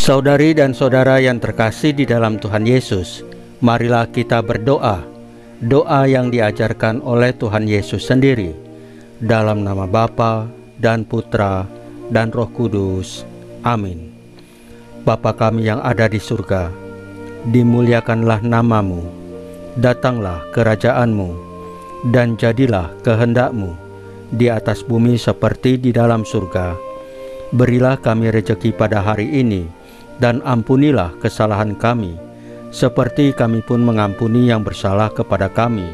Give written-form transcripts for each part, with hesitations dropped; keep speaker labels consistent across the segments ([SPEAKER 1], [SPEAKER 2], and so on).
[SPEAKER 1] Saudari dan saudara yang terkasih di dalam Tuhan Yesus, marilah kita berdoa, doa yang diajarkan oleh Tuhan Yesus sendiri, dalam nama Bapa dan Putra dan Roh Kudus. Amin. Bapa kami yang ada di surga, dimuliakanlah nama-Mu, datanglah kerajaan-Mu, dan jadilah kehendak-Mu di atas bumi seperti di dalam surga. Berilah kami rejeki pada hari ini, dan ampunilah kesalahan kami, seperti kami pun mengampuni yang bersalah kepada kami.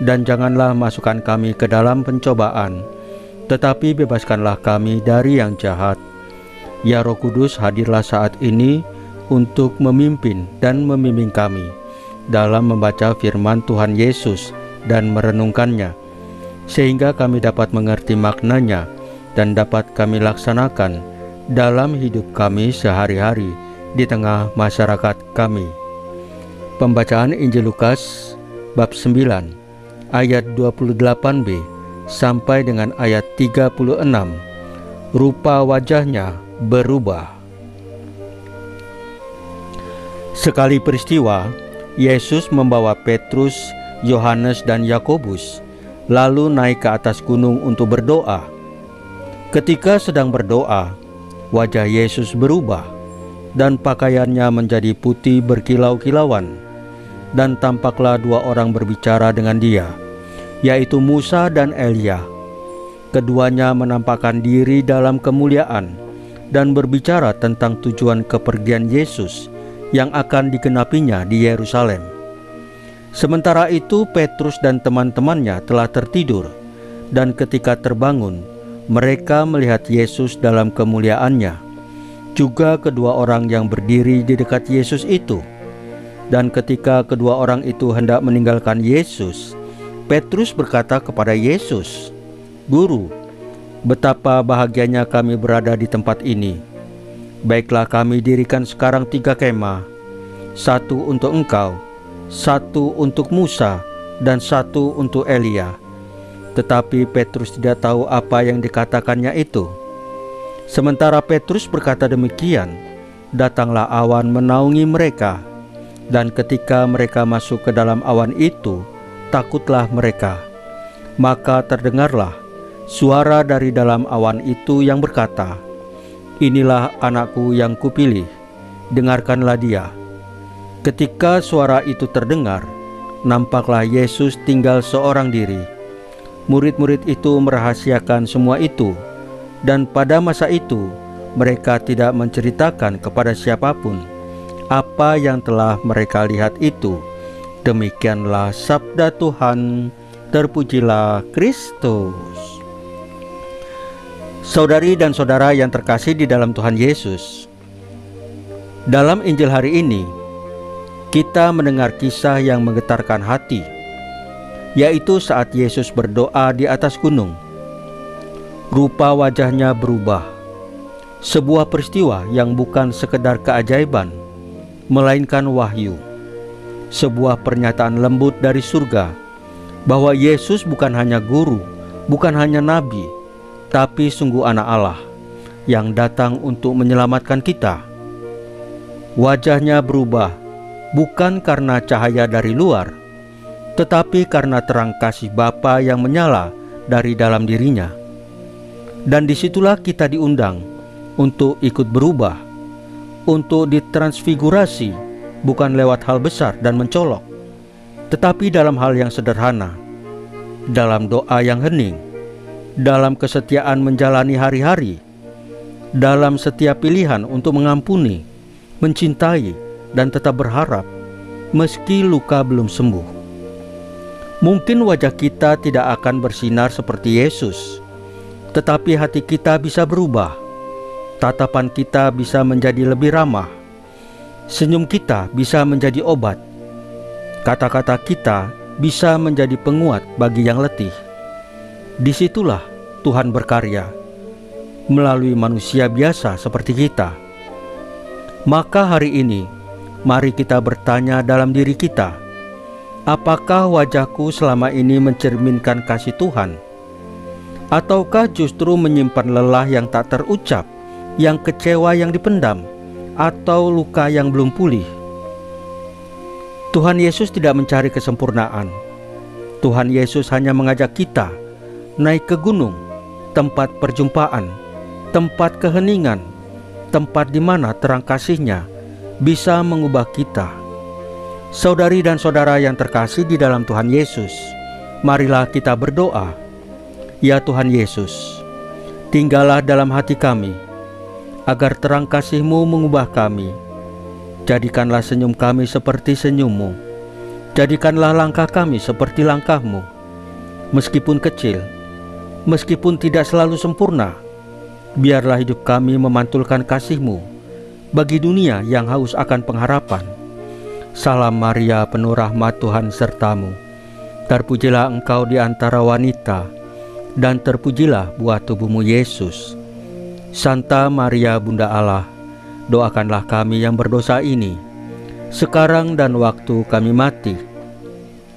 [SPEAKER 1] Dan janganlah masukkan kami ke dalam pencobaan, tetapi bebaskanlah kami dari yang jahat. Ya Roh Kudus, hadirlah saat ini untuk memimpin dan membimbing kami dalam membaca firman Tuhan Yesus dan merenungkannya, sehingga kami dapat mengerti maknanya dan dapat kami laksanakan dalam hidup kami sehari-hari di tengah masyarakat kami. Pembacaan Injil Lukas bab 9 ayat 28b sampai dengan ayat 36. Rupa wajahnya berubah. Sekali peristiwa, Yesus membawa Petrus, Yohanes dan Yakobus lalu naik ke atas gunung untuk berdoa. Ketika sedang berdoa, wajah Yesus berubah dan pakaiannya menjadi putih berkilau-kilauan, dan tampaklah dua orang berbicara dengan dia, yaitu Musa dan Elia. Keduanya menampakkan diri dalam kemuliaan dan berbicara tentang tujuan kepergian Yesus yang akan digenapinya di Yerusalem. Sementara itu Petrus dan teman-temannya telah tertidur, dan ketika terbangun mereka melihat Yesus dalam kemuliaannya, juga kedua orang yang berdiri di dekat Yesus itu. Dan ketika kedua orang itu hendak meninggalkan Yesus, Petrus berkata kepada Yesus, "Guru, betapa bahagianya kami berada di tempat ini. Baiklah, kami dirikan sekarang 3 kemah, 1 untuk engkau, 1 untuk Musa, dan 1 untuk Elia." Tetapi Petrus tidak tahu apa yang dikatakannya itu. Sementara Petrus berkata demikian, datanglah awan menaungi mereka, dan ketika mereka masuk ke dalam awan itu, takutlah mereka. Maka terdengarlah suara dari dalam awan itu yang berkata, "Inilah anakku yang kupilih, dengarkanlah dia." Ketika suara itu terdengar, nampaklah Yesus tinggal seorang diri. Murid-murid itu merahasiakan semua itu, dan pada masa itu mereka tidak menceritakan kepada siapapun apa yang telah mereka lihat itu. Demikianlah sabda Tuhan. Terpujilah Kristus. Saudari dan saudara yang terkasih di dalam Tuhan Yesus, dalam Injil hari ini kita mendengar kisah yang menggetarkan hati, yaitu saat Yesus berdoa di atas gunung. Rupa wajahnya berubah. Sebuah peristiwa yang bukan sekedar keajaiban, melainkan wahyu. Sebuah pernyataan lembut dari surga bahwa Yesus bukan hanya guru, bukan hanya nabi, tapi sungguh anak Allah yang datang untuk menyelamatkan kita. Wajahnya berubah bukan karena cahaya dari luar, tetapi karena terang kasih Bapa yang menyala dari dalam dirinya. Dan disitulah kita diundang untuk ikut berubah, untuk ditransfigurasi, bukan lewat hal besar dan mencolok, tetapi dalam hal yang sederhana, dalam doa yang hening, dalam kesetiaan menjalani hari-hari, dalam setiap pilihan untuk mengampuni, mencintai, dan tetap berharap, meski luka belum sembuh. Mungkin wajah kita tidak akan bersinar seperti Yesus, tetapi hati kita bisa berubah. Tatapan kita bisa menjadi lebih ramah. Senyum kita bisa menjadi obat. Kata-kata kita bisa menjadi penguat bagi yang letih. Disitulah Tuhan berkarya melalui manusia biasa seperti kita. Maka hari ini, mari kita bertanya dalam diri kita, apakah wajahku selama ini mencerminkan kasih Tuhan? Ataukah justru menyimpan lelah yang tak terucap, yang kecewa yang dipendam, atau luka yang belum pulih. Tuhan Yesus tidak mencari kesempurnaan. Tuhan Yesus hanya mengajak kita naik ke gunung, tempat perjumpaan, tempat keheningan, tempat di mana terang kasih-Nya bisa mengubah kita. Saudari dan saudara yang terkasih di dalam Tuhan Yesus, marilah kita berdoa. Ya Tuhan Yesus, tinggallah dalam hati kami, agar terang kasih-Mu mengubah kami. Jadikanlah senyum kami seperti senyum-Mu. Jadikanlah langkah kami seperti langkah-Mu. Meskipun kecil, meskipun tidak selalu sempurna, biarlah hidup kami memantulkan kasih-Mu bagi dunia yang haus akan pengharapan. Salam Maria, penuh rahmat, Tuhan sertamu. Terpujilah engkau di antara wanita, dan terpujilah buah tubuhmu Yesus. Santa Maria Bunda Allah, doakanlah kami yang berdosa ini, sekarang dan waktu kami mati.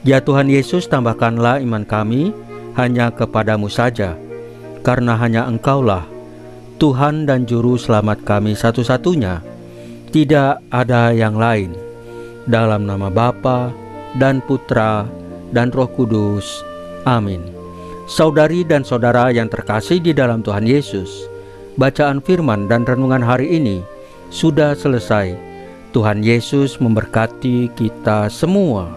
[SPEAKER 1] Ya Tuhan Yesus, tambahkanlah iman kami hanya kepadamu saja, karena hanya Engkaulah Tuhan dan Juru Selamat kami satu-satunya. Tidak ada yang lain. Dalam nama Bapa dan Putra dan Roh Kudus. Amin. Saudari dan saudara yang terkasih di dalam Tuhan Yesus, bacaan firman dan renungan hari ini sudah selesai. Tuhan Yesus memberkati kita semua.